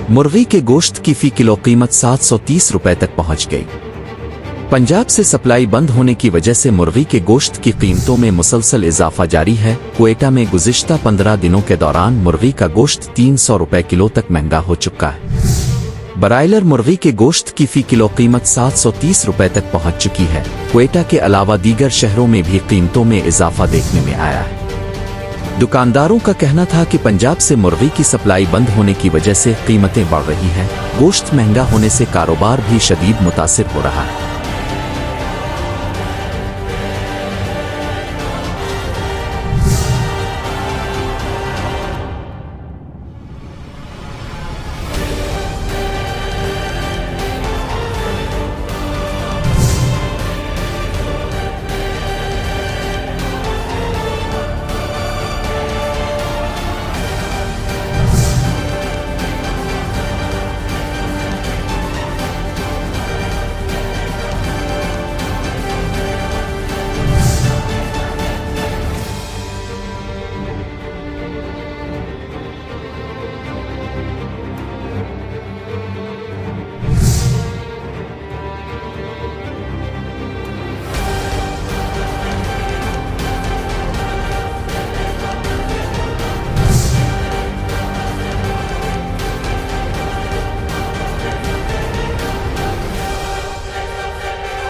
मुर्गी के गोश्त की फी किलो कीमत 730 रुपए तक पहुंच गई। पंजाब से सप्लाई बंद होने की वजह से मुर्गी के गोश्त की कीमतों में मुसलसल इजाफा जारी है। क्वेटा में गुज़िश्ता 15 दिनों के दौरान मुर्गी का गोश्त 300 रुपए किलो तक महंगा हो चुका है। ब्रायलर मुर्गी के गोश्त की फी किलो कीमत 730 रुपए तक पहुंच चुकी है। क्वेटा के अलावा दीगर शहरों में भी कीमतों में इजाफा देखने में आया है। दुकानदारों का कहना था कि पंजाब से मुर्गी की सप्लाई बंद होने की वजह से कीमतें बढ़ रही हैं। गोश्त महंगा होने से कारोबार भी शदीद मुतासिर हो रहा है।